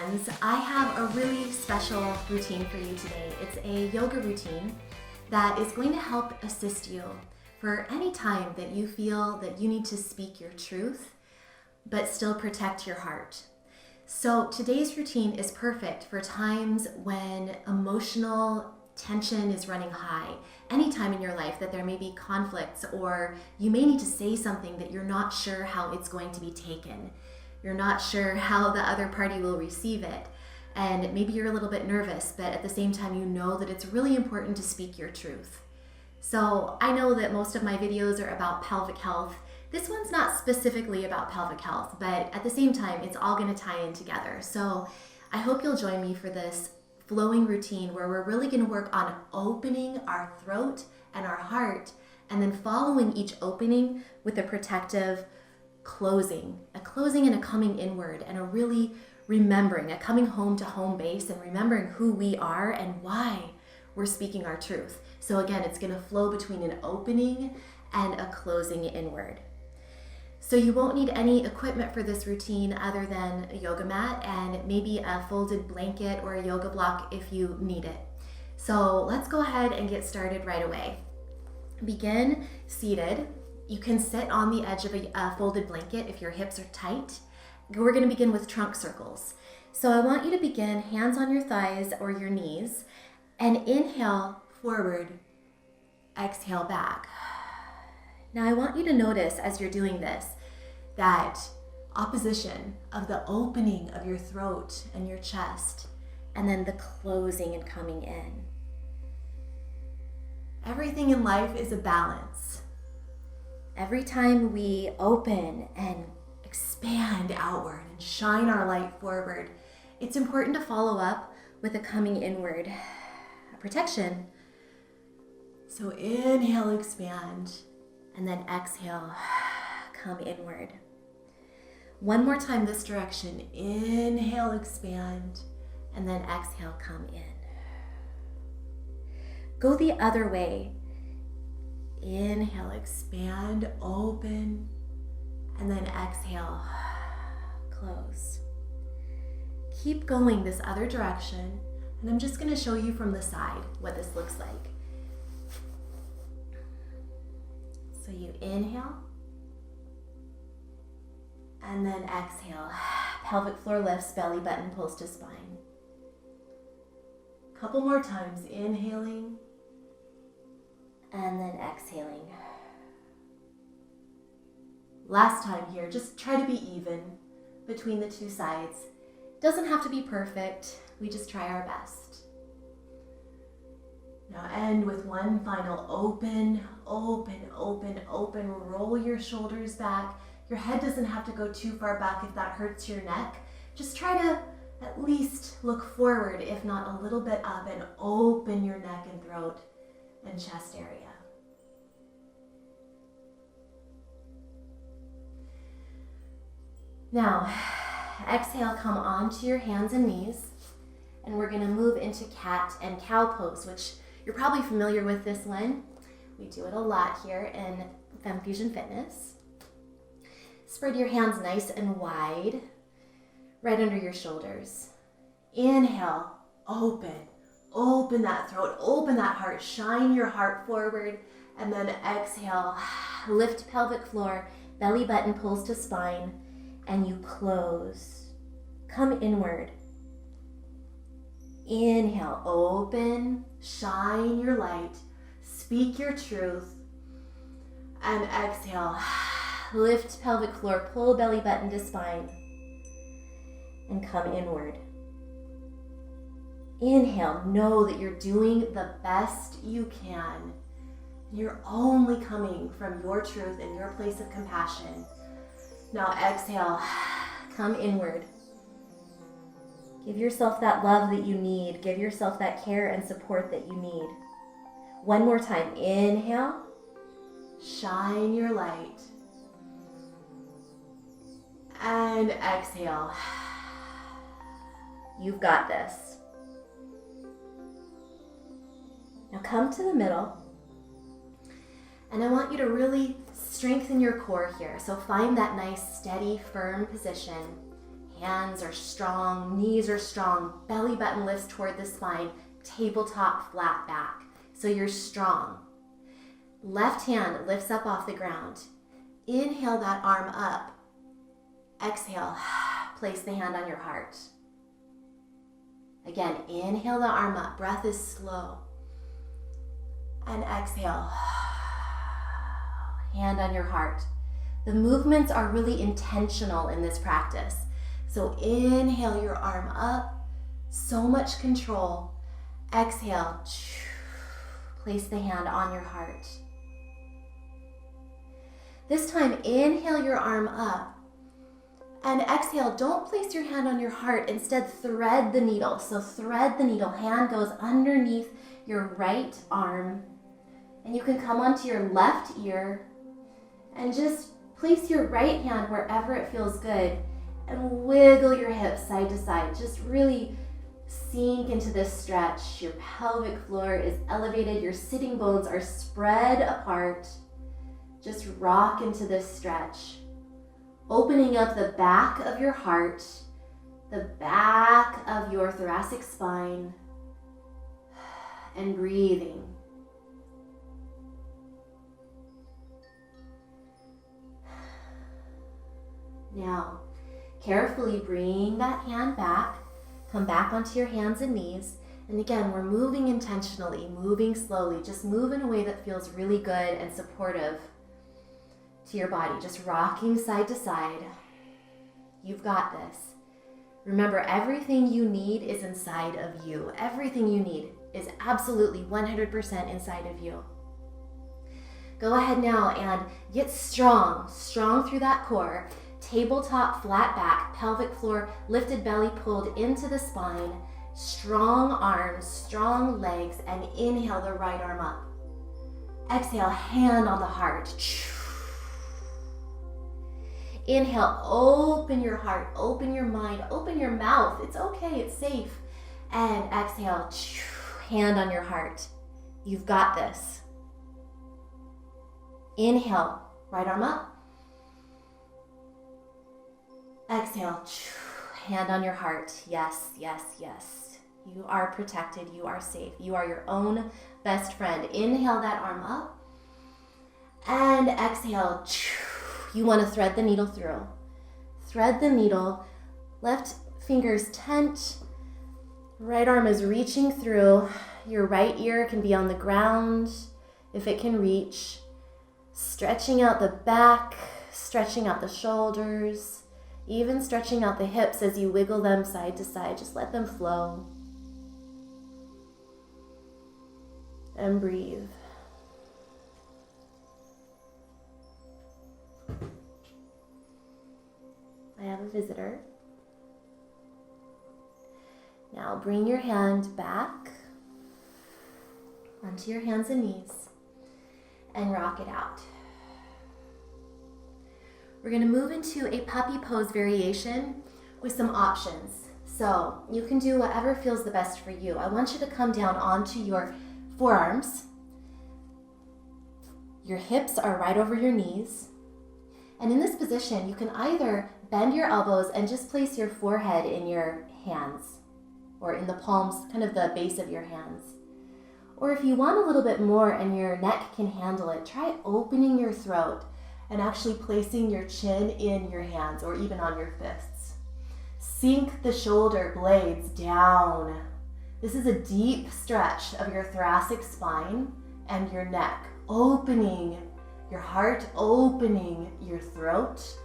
friends. I have a really special routine for you today. It's a yoga routine that is going to help assist you for any time that you feel that you need to speak your truth, but still protect your heart. So today's routine is perfect for times when emotional tension is running high. Any time in your life that there may be conflicts, or you may need to say something that you're not sure how it's going to be taken. You're not sure how the other party will receive it. And maybe you're a little bit nervous, but at the same time you know that it's really important to speak your truth. So I know that most of my videos are about pelvic health. This one's not specifically about pelvic health, but at the same time, it's all going to tie in together. So I hope you'll join me for this flowing routine where we're really going to work on opening our throat and our heart, and then following each opening with a protective closing, a closing and a coming inward, and a really remembering, a coming home to home base and remembering who we are and why we're speaking our truth. So again, it's going to flow between an opening and a closing inward. So you won't need any equipment for this routine other than a yoga mat and maybe a folded blanket or a yoga block if you need it. So let's go ahead and get started right away. Begin seated. You can sit on the edge of a folded blanket if your hips are tight. We're going to begin with trunk circles. So I want you to begin hands on your thighs or your knees and inhale forward, exhale back. Now I want you to notice as you're doing this that opposition of the opening of your throat and your chest and then the closing and coming in. Everything in life is a balance. Every time we open and expand outward and shine our light forward, it's important to follow up with a coming inward, a protection. So inhale, expand, and then exhale, come inward. One more time this direction. Inhale, expand, and then exhale, come in. Go the other way. Inhale, expand, open, and then exhale, close. Keep going this other direction, and I'm just going to show you from the side what this looks like. So you inhale, and then exhale. Pelvic floor lifts, belly button pulls to spine. Couple more times, inhaling, and then exhaling. Last time here, just try to be even between the two sides. Doesn't have to be perfect, we just try our best. Now end with one final open, open, open, open. Roll your shoulders back. Your head doesn't have to go too far back if that hurts your neck. Just try to at least look forward, if not a little bit up, and open your neck and throat and chest area. Now, exhale, come onto your hands and knees, and we're gonna move into cat and cow pose, which you're probably familiar with this one. We do it a lot here in FemFusion Fitness. Spread your hands nice and wide, right under your shoulders. Inhale, open that throat, open that heart, shine your heart forward, and then exhale, lift pelvic floor, belly button pulls to spine, and you close. Come inward. Inhale, open, shine your light, speak your truth, and exhale, lift pelvic floor, pull belly button to spine, and come inward. Inhale, know that you're doing the best you can. You're only coming from your truth and your place of compassion. Now exhale, come inward. Give yourself that love that you need. Give yourself that care and support that you need. One more time. Inhale, shine your light. And exhale. You've got this. Now come to the middle. And I want you to really strengthen your core here. So find that nice, steady, firm position. Hands are strong, knees are strong, belly button lifts toward the spine, tabletop flat back. So you're strong. Left hand lifts up off the ground. Inhale that arm up. Exhale, place the hand on your heart. Again, inhale the arm up. Breath is slow. And exhale, hand on your heart. The movements are really intentional in this practice. So inhale your arm up, so much control. Exhale, place the hand on your heart. This time, inhale your arm up. And exhale, don't place your hand on your heart. Instead, thread the needle. So thread the needle. Hand goes underneath your right arm. And you can come onto your left ear and just place your right hand wherever it feels good and wiggle your hips side to side. Just really sink into this stretch. Your pelvic floor is elevated. Your sitting bones are spread apart. Just rock into this stretch. Opening up the back of your heart, the back of your thoracic spine, and breathing. Now, carefully bring that hand back. Come back onto your hands and knees. And again, we're moving intentionally, moving slowly. Just move in a way that feels really good and supportive to your body. Just rocking side to side. You've got this. Remember, everything you need is inside of you. Everything you need is absolutely 100% inside of you. Go ahead now and get strong through that core. Tabletop, flat back, pelvic floor, lifted belly pulled into the spine, strong arms, strong legs, and inhale the right arm up. Exhale, hand on the heart. Inhale, open your heart, open your mind, open your mouth. It's okay, it's safe. And exhale, hand on your heart. You've got this. Inhale, right arm up. Exhale, hand on your heart. Yes, yes, yes. You are protected. You are safe. You are your own best friend. Inhale that arm up. And exhale. You want to thread the needle through. Thread the needle. Left fingers tent. Right arm is reaching through. Your right ear can be on the ground if it can reach. Stretching out the back. Stretching out the shoulders. Even stretching out the hips as you wiggle them side to side. Just let them flow. And breathe. I have a visitor. Now bring your hand back onto your hands and knees and rock it out. We're going to move into a puppy pose variation with some options. So you can do whatever feels the best for you. I want you to come down onto your forearms. Your hips are right over your knees. And in this position, you can either bend your elbows and just place your forehead in your hands or in the palms, kind of the base of your hands. Or if you want a little bit more and your neck can handle it, try opening your throat and actually placing your chin in your hands or even on your fists. Sink the shoulder blades down. This is a deep stretch of your thoracic spine and your neck, opening your heart, opening your throat.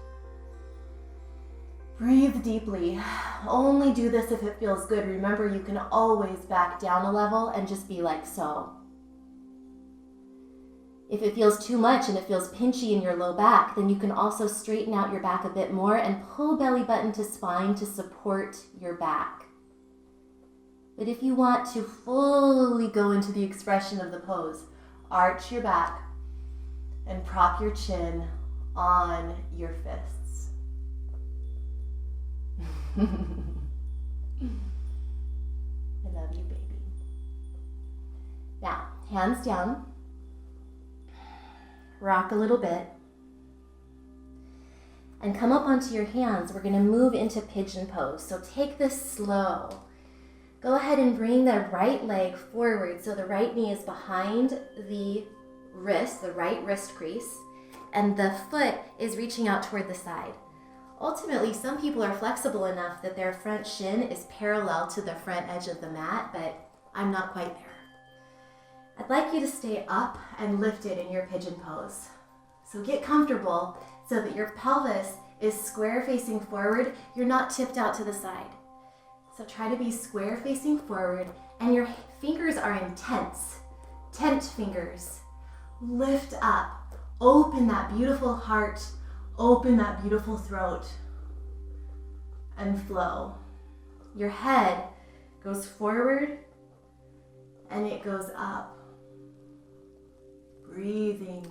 Breathe deeply. Only do this if it feels good. Remember, you can always back down a level and just be like so. If it feels too much and it feels pinchy in your low back, then you can also straighten out your back a bit more and pull belly button to spine to support your back. But if you want to fully go into the expression of the pose, arch your back and prop your chin on your fists. I love you, baby. Now, hands down. Rock a little bit. and come up onto your hands. We're going to move into pigeon pose. So take this slow. Go ahead and bring the right leg forward so the right knee is behind the wrist, the right wrist crease, and the foot is reaching out toward the side. Ultimately, some people are flexible enough that their front shin is parallel to the front edge of the mat, but I'm not quite there. I'd like you to stay up and lifted in your pigeon pose. So get comfortable so that your pelvis is square facing forward. You're not tipped out to the side. So try to be square facing forward, and your fingers are in tent fingers. Lift up, open that beautiful heart, open that beautiful throat, and flow. Your head goes forward and it goes up. Breathing.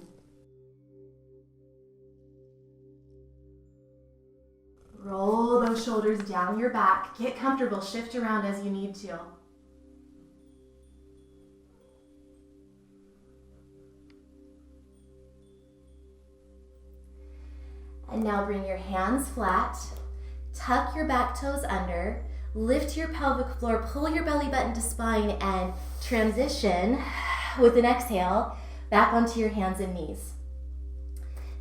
Roll those shoulders down your back. Get comfortable, shift around as you need to. And now bring your hands flat, tuck your back toes under, lift your pelvic floor, pull your belly button to spine, and transition with an exhale back onto your hands and knees.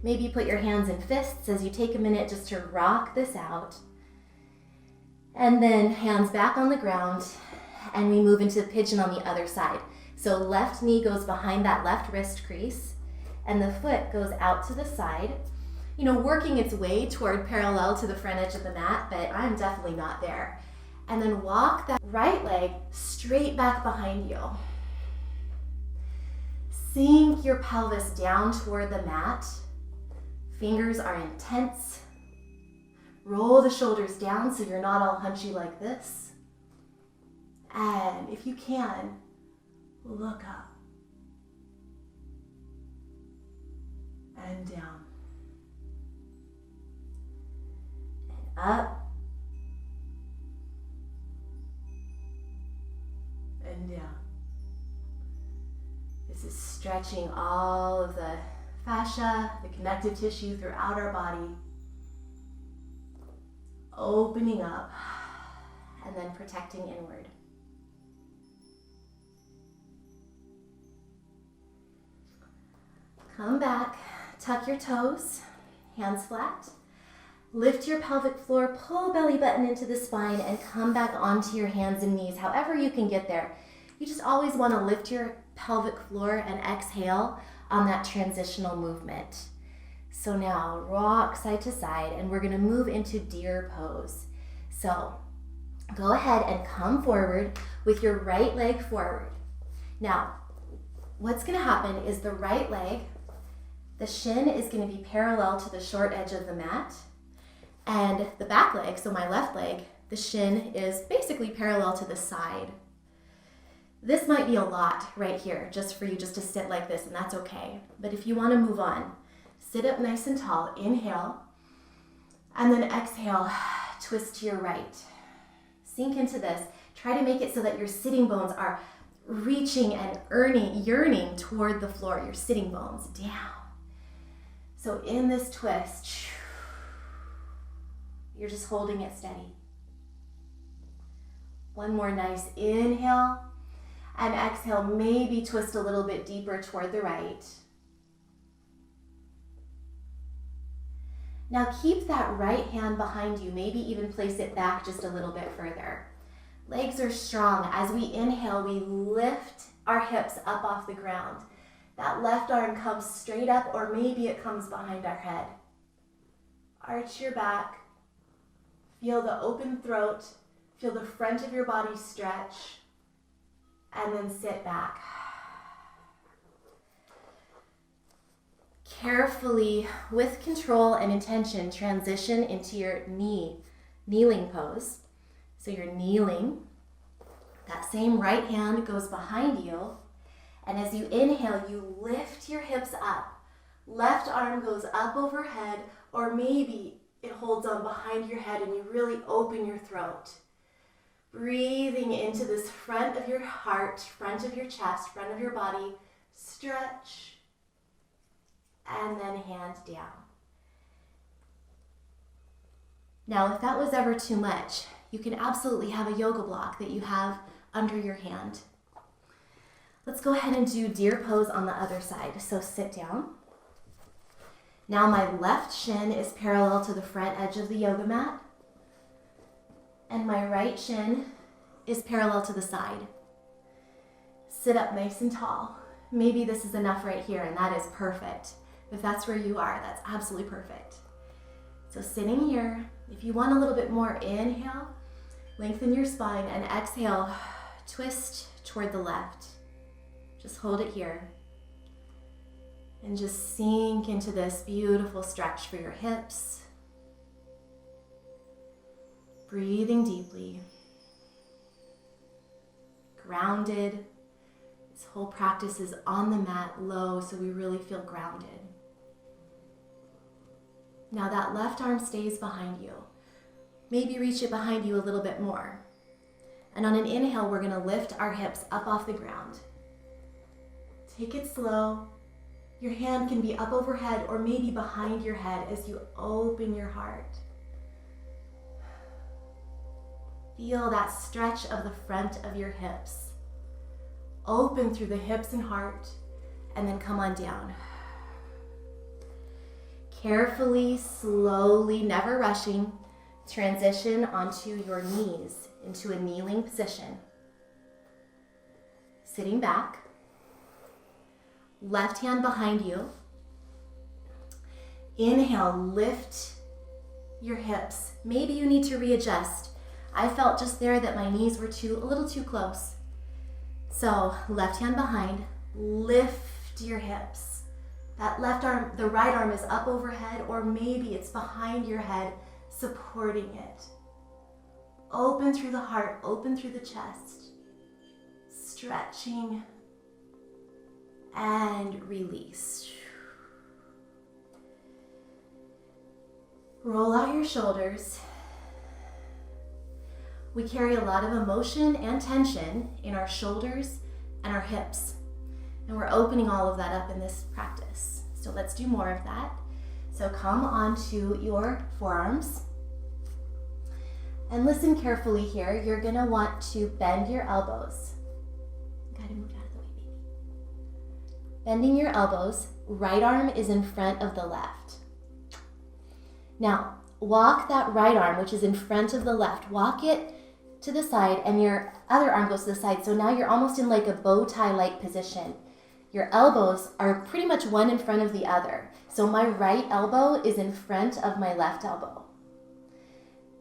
Maybe put your hands in fists as you take a minute just to rock this out. And then hands back on the ground, and we move into pigeon on the other side. So left knee goes behind that left wrist crease, and the foot goes out to the side, working its way toward parallel to the front edge of the mat, but I'm definitely not there. And then walk that right leg straight back behind you. Sink your pelvis down toward the mat. Fingers are intense. Roll the shoulders down so you're not all hunchy like this. And if you can, look up and down. And up and down. This is stretching all of the fascia, the connective tissue throughout our body. Opening up and then protecting inward. Come back, tuck your toes, hands flat. Lift your pelvic floor, pull belly button into the spine, and come back onto your hands and knees, however you can get there. You just always want to lift your pelvic floor and exhale on that transitional movement. So now rock side to side, and we're going to move into deer pose. So go ahead and come forward with your right leg forward. Now, what's going to happen is the right leg, the shin is going to be parallel to the short edge of the mat, and the back leg, so my left leg, the shin is basically parallel to the side. This might be a lot right here, just for you just to sit like this, and that's okay. But if you want to move on, sit up nice and tall, inhale, and then exhale, twist to your right. Sink into this. Try to make it so that your sitting bones are reaching and yearning toward the floor, your sitting bones down. So in this twist, you're just holding it steady. One more nice inhale, and exhale, maybe twist a little bit deeper toward the right. Now keep that right hand behind you, maybe even place it back just a little bit further. Legs are strong. As we inhale, we lift our hips up off the ground. That left arm comes straight up, or maybe it comes behind our head. Arch your back. Feel the open throat. Feel the front of your body stretch. And then sit back. Carefully, with control and intention, transition into your kneeling pose. So you're kneeling. That same right hand goes behind you. And as you inhale, you lift your hips up. Left arm goes up overhead, or maybe it holds on behind your head and you really open your throat. Breathing into this front of your heart, front of your chest, front of your body. Stretch. And then hand down. Now, if that was ever too much, you can absolutely have a yoga block that you have under your hand. Let's go ahead and do deer pose on the other side. So sit down. Now my left shin is parallel to the front edge of the yoga mat, and my right shin is parallel to the side. Sit up nice and tall. Maybe this is enough right here, and that is perfect. If that's where you are, that's absolutely perfect. So sitting here, if you want a little bit more, inhale, lengthen your spine, and exhale, twist toward the left. Just hold it here. And just sink into this beautiful stretch for your hips. Breathing deeply. Grounded. This whole practice is on the mat, low, so we really feel grounded. Now that left arm stays behind you. Maybe reach it behind you a little bit more. And on an inhale, we're gonna lift our hips up off the ground. Take it slow. Your hand can be up overhead or maybe behind your head as you open your heart. Feel that stretch of the front of your hips. Open through the hips and heart, and then come on down. Carefully, slowly, never rushing, transition onto your knees into a kneeling position. Sitting back. Left hand behind you. Inhale, lift your hips. Maybe you need to readjust. I felt just there that my knees were a little too close. So left hand behind, lift your hips. That left arm, the right arm is up overhead, or maybe it's behind your head, supporting it. Open through the heart, open through the chest. Stretching. And release. Roll out your shoulders. We carry a lot of emotion and tension in our shoulders and our hips. And we're opening all of that up in this practice. So let's do more of that. So come onto your forearms. And listen carefully here. You're gonna want to bend your elbows. Gotta move out of the way, baby. Bending your elbows, right arm is in front of the left. Now, walk that right arm, which is in front of the left, walk it to the side, and your other arm goes to the side. So now you're almost in like a bow tie-like position. Your elbows are pretty much one in front of the other. So my right elbow is in front of my left elbow.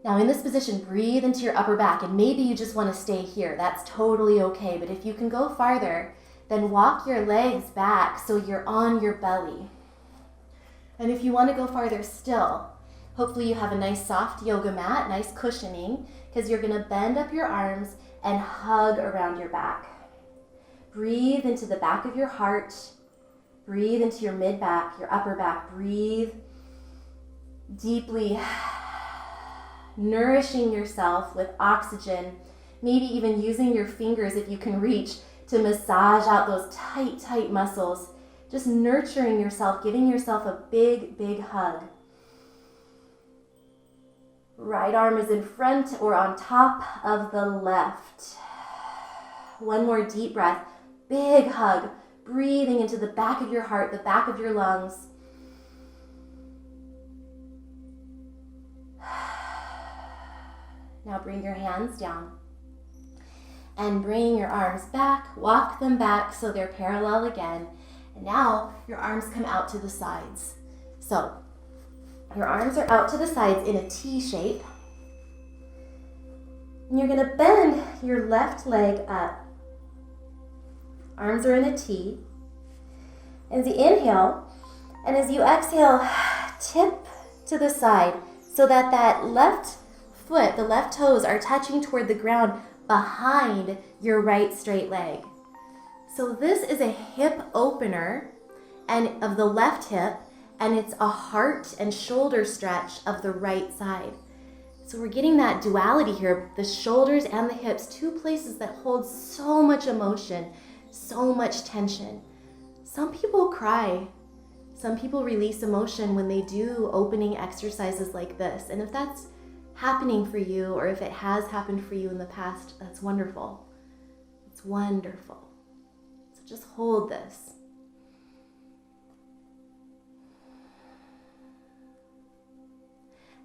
Now in this position, breathe into your upper back, and maybe you just want to stay here. That's totally okay, but if you can go farther, then walk your legs back so you're on your belly. And if you want to go farther still, hopefully you have a nice soft yoga mat, nice cushioning, because you're going to bend up your arms and hug around your back. Breathe into the back of your heart. Breathe into your mid-back, your upper back. Breathe deeply, nourishing yourself with oxygen, maybe even using your fingers if you can reach to massage out those tight, tight muscles. Just nurturing yourself, giving yourself a big, big hug. Right arm is in front or on top of the left. One more deep breath. Big hug. Breathing into the back of your heart, the back of your lungs. Now bring your hands down. And bring your arms back. Walk them back so they're parallel again. And now your arms come out to the sides. So your arms are out to the sides in a T shape. And you're going to bend your left leg up. Arms are in a T. As you inhale, and as you exhale, tip to the side so that that left foot, the left toes are touching toward the ground behind your right straight leg. So this is a hip opener and of the left hip, and it's a heart and shoulder stretch of the right side. So we're getting that duality here, the shoulders and the hips, two places that hold so much emotion, so much tension. Some people cry. Some people release emotion when they do opening exercises like this. And if that's happening for you, or if it has happened for you in the past, that's wonderful. It's wonderful. So just hold this.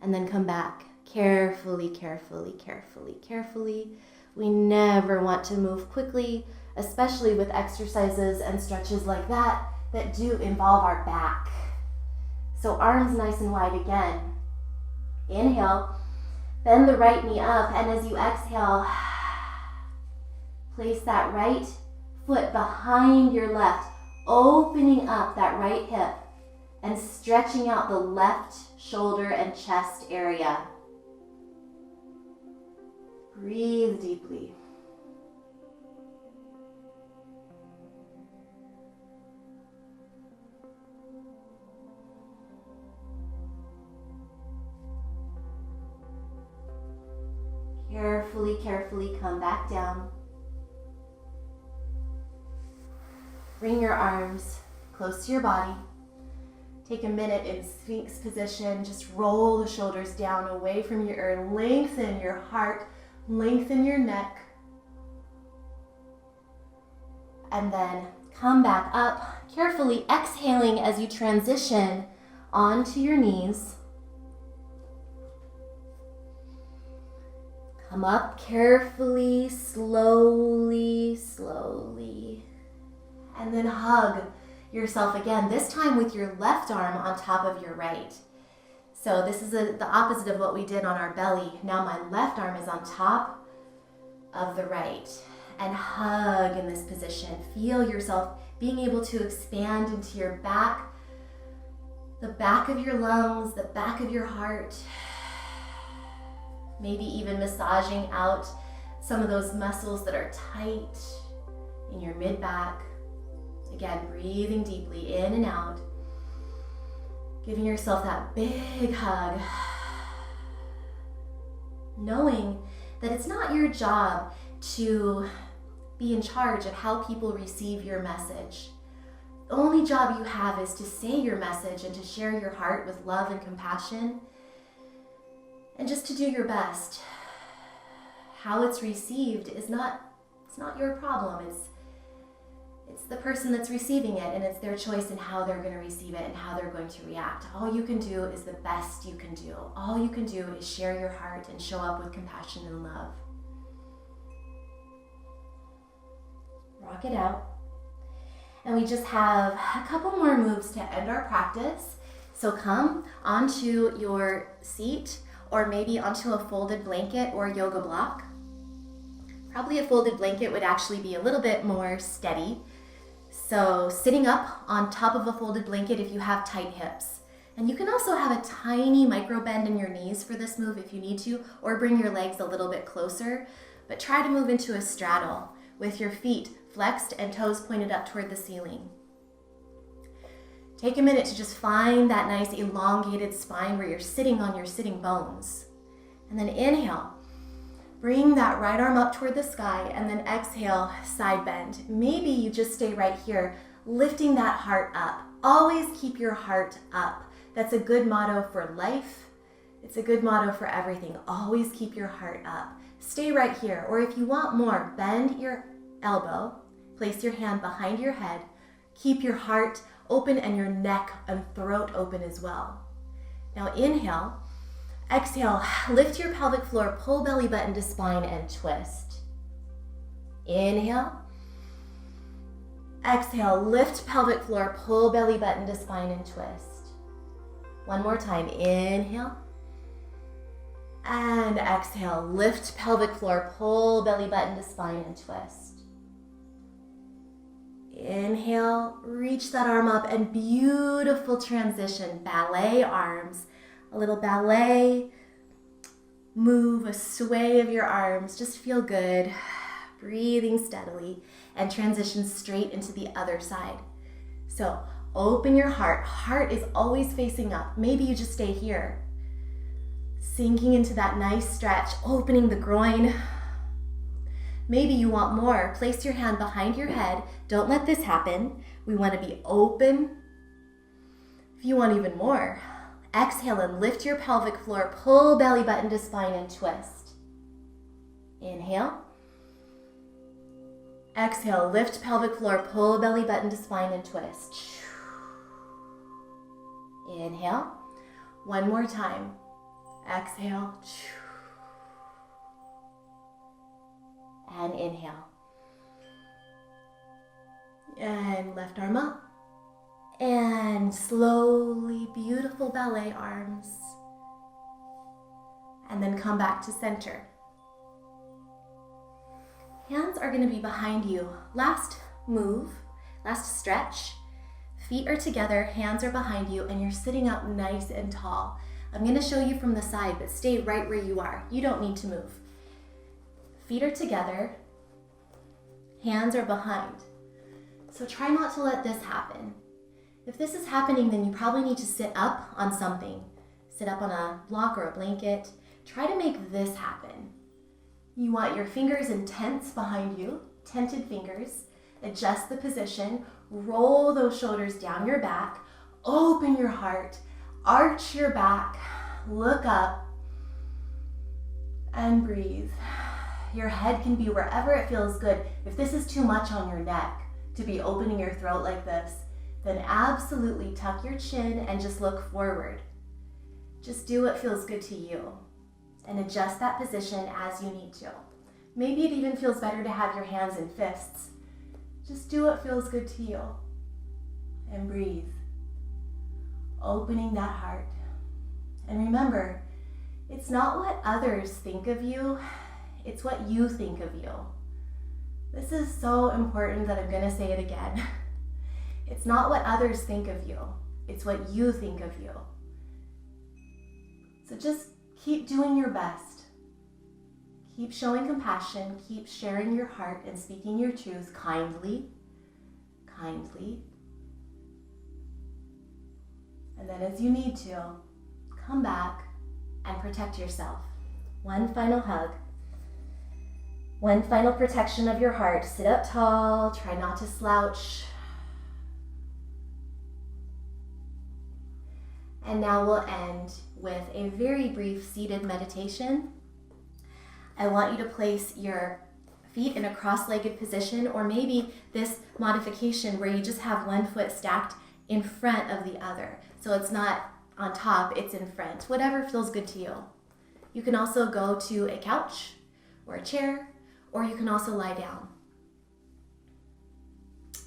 And then come back carefully, carefully, carefully, carefully. We never want to move quickly, especially with exercises and stretches like that do involve our back. So arms nice and wide again. Inhale, bend the right knee up, and as you exhale, place that right foot behind your left, opening up that right hip and stretching out the left shoulder and chest area. Breathe deeply. Carefully, carefully come back down. Bring your arms close to your body. Take a minute in Sphinx position. Just roll the shoulders down away from your ear. Lengthen your heart. Lengthen your neck. And then come back up, carefully exhaling as you transition onto your knees. Come up carefully, slowly, slowly. And then hug yourself again, this time with your left arm on top of your right. So this is the opposite of what we did on our belly. Now my left arm is on top of the right. And hug in this position. Feel yourself being able to expand into your back, the back of your lungs, the back of your heart. Maybe even massaging out some of those muscles that are tight in your mid-back. Again, breathing deeply in and out. Giving yourself that big hug. Knowing that it's not your job to be in charge of how people receive your message. The only job you have is to say your message and to share your heart with love and compassion. And just to do your best. How it's received is not your problem. It's the person that's receiving it, and it's their choice in how they're going to receive it and how they're going to react. All you can do is the best you can do. All you can do is share your heart and show up with compassion and love. Rock it out. And we just have a couple more moves to end our practice. So come onto your seat, or maybe onto a folded blanket or yoga block. Probably a folded blanket would actually be a little bit more steady. So sitting up on top of a folded blanket if you have tight hips. And you can also have a tiny micro bend in your knees for this move if you need to, or bring your legs a little bit closer. But try to move into a straddle with your feet flexed and toes pointed up toward the ceiling. Take a minute to just find that nice elongated spine where you're sitting on your sitting bones. And then inhale. Bring that right arm up toward the sky, and then exhale, side bend. Maybe you just stay right here, lifting that heart up. Always keep your heart up. That's a good motto for life. It's a good motto for everything. Always keep your heart up. Stay right here, or if you want more, bend your elbow, place your hand behind your head, keep your heart open and your neck and throat open as well. Now inhale, exhale, lift your pelvic floor, pull belly button to spine and twist. Inhale, exhale, lift pelvic floor, pull belly button to spine and twist. One more time, inhale, and exhale, lift pelvic floor, pull belly button to spine and twist. Inhale, reach that arm up, and beautiful transition, ballet arms, a little ballet move, a sway of your arms, just feel good, breathing steadily, and transition straight into the other side. So open your heart, heart is always facing up, maybe you just stay here, sinking into that nice stretch, opening the groin. Maybe you want more. Place your hand behind your head. Don't let this happen. We want to be open. If you want even more, Exhale and lift your pelvic floor. Pull belly button to spine and twist. Inhale. Exhale, lift pelvic floor, pull belly button to spine and twist. Inhale. One more time. Exhale. And inhale. And left arm up. And slowly, beautiful ballet arms. And then come back to center. Hands are going to be behind you. Last move, last stretch. Feet are together, hands are behind you, and you're sitting up nice and tall. I'm going to show you from the side, but stay right where you are. You don't need to move. Feet are together, hands are behind. So try not to let this happen. If this is happening, then you probably need to sit up on something. Sit up on a block or a blanket. Try to make this happen. You want your fingers in tents behind you, tented fingers. Adjust the position. Roll those shoulders down your back. Open your heart. Arch your back. Look up. And breathe. Your head can be wherever it feels good. If this is too much on your neck to be opening your throat like this, then absolutely tuck your chin and just look forward. Just do what feels good to you and adjust that position as you need to. Maybe it even feels better to have your hands in fists. Just do what feels good to you and breathe. Opening that heart. And remember, it's not what others think of you, it's what you think of you. This is so important that I'm going to say it again. It's not what others think of you, it's what you think of you. So just keep doing your best. Keep showing compassion, keep sharing your heart and speaking your truth kindly. And then as you need to, come back and protect yourself. One final hug. One final protection of your heart. Sit up tall, try not to slouch. And now we'll end with a very brief seated meditation. I want you to place your feet in a cross-legged position, or maybe this modification where you just have one foot stacked in front of the other. So it's not on top, it's in front. Whatever feels good to you. You can also go to a couch or a chair, or you can also lie down.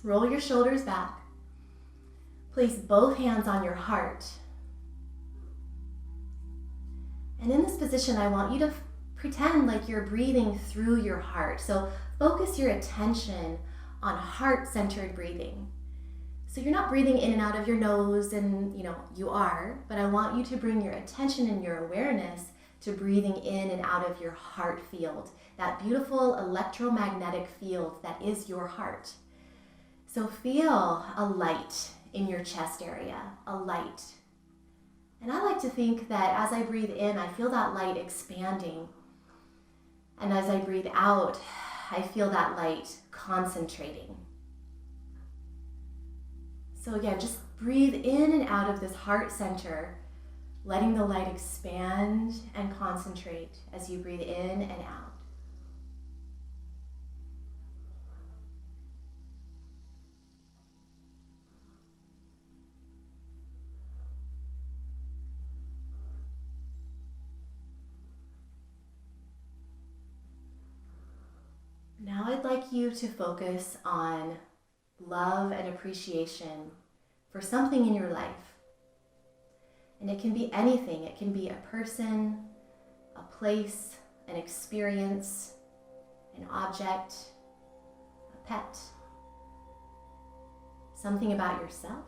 Roll your shoulders back. Place both hands on your heart. And in this position, I want you to pretend like you're breathing through your heart. So focus your attention on heart-centered breathing. So you're not breathing in and out of your nose, and you are, but I want you to bring your attention and your awareness to breathing in and out of your heart field, that beautiful electromagnetic field that is your heart. So feel a light in your chest area, a light. And I like to think that as I breathe in, I feel that light expanding. And as I breathe out, I feel that light concentrating. So again, just breathe in and out of this heart center, letting the light expand and concentrate as you breathe in and out. Now I'd like you to focus on love and appreciation for something in your life. And it can be anything. It can be a person, a place, an experience, an object, a pet, something about yourself,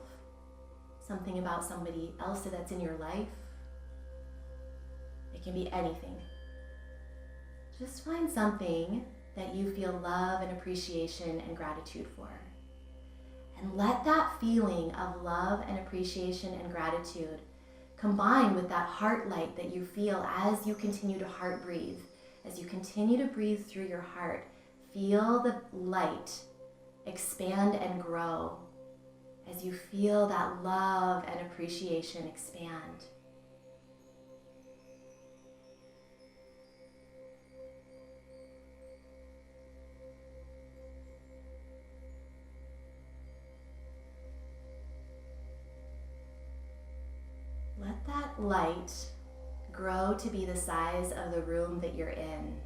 something about somebody else that's in your life. It can be anything. Just find something that you feel love and appreciation and gratitude for. And let that feeling of love and appreciation and gratitude combine with that heart light that you feel as you continue to heart breathe. As you continue to breathe through your heart, feel the light expand and grow as you feel that love and appreciation expand. light grow to be the size of the room that you're in.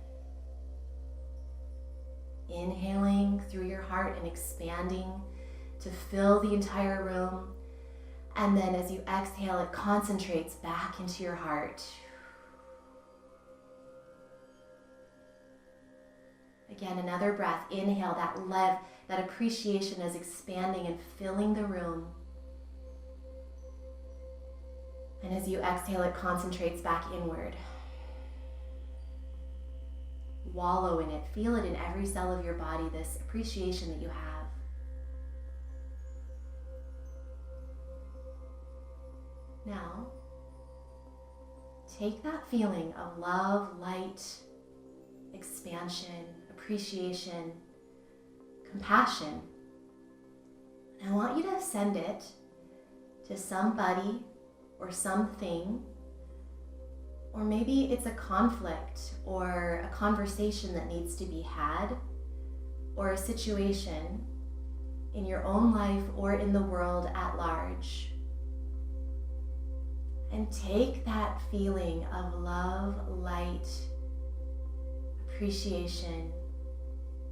Inhaling through your heart and expanding to fill the entire room. And then as you exhale, it concentrates back into your heart. Again, another breath. Inhale, that love, that appreciation is expanding and filling the room. And as you exhale, it concentrates back inward. Wallow in it. Feel it in every cell of your body, this appreciation that you have. Now, take that feeling of love, light, expansion, appreciation, compassion, and I want you to send it to somebody or something, or maybe it's a conflict or a conversation that needs to be had, or a situation in your own life or in the world at large. And take that feeling of love, light, appreciation,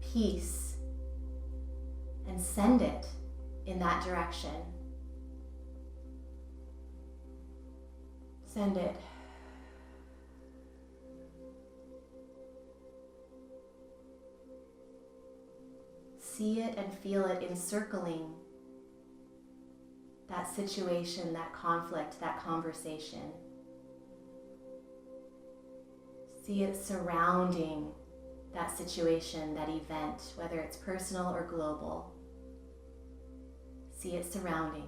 peace, and send it in that direction. Send it. See it and feel it encircling that situation, that conflict, that conversation. See it surrounding that situation, that event, whether it's personal or global. See it surrounding.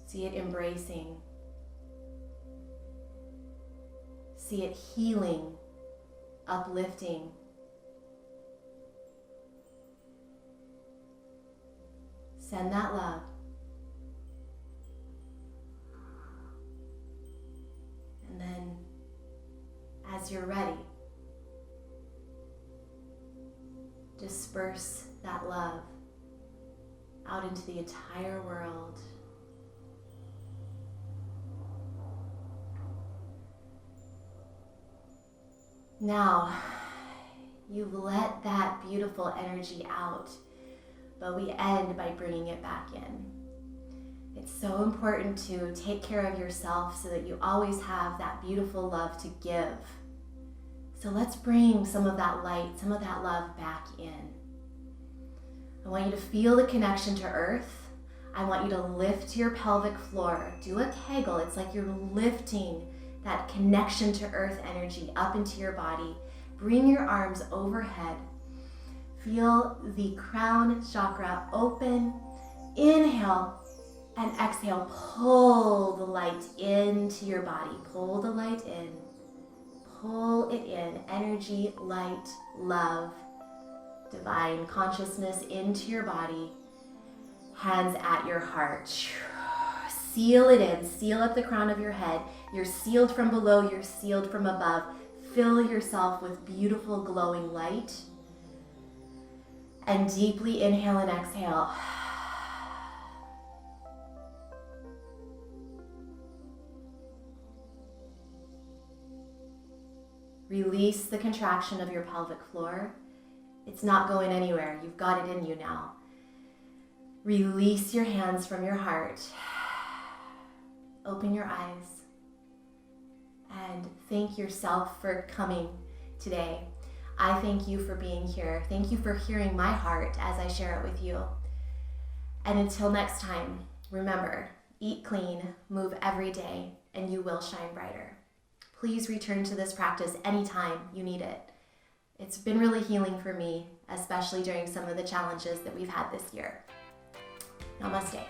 See it embracing. See it healing, uplifting. Send that love. And then, as you're ready, disperse that love out into the entire world. Now, you've let that beautiful energy out, but we end by bringing it back in. It's so important to take care of yourself so that you always have that beautiful love to give. So let's bring some of that light, some of that love back in. I want you to feel the connection to earth. I want you to lift your pelvic floor. Do a Kegel. It's like you're lifting that connection to earth energy up into your body. Bring your arms overhead. Feel the crown chakra open. Inhale and exhale. Pull the light into your body. Pull the light in. Pull it in. Energy, light, love, divine consciousness into your body. Hands at your heart. Seal it in. Seal up the crown of your head. You're sealed from below. You're sealed from above. Fill yourself with beautiful glowing light. And deeply inhale and exhale. Release the contraction of your pelvic floor. It's not going anywhere. You've got it in you now. Release your hands from your heart. Open your eyes. And thank yourself for coming today. I thank you for being here. Thank you for hearing my heart as I share it with you. And until next time, remember, eat clean, move every day, and you will shine brighter. Please return to this practice anytime you need it. It's been really healing for me, especially during some of the challenges that we've had this year. Namaste.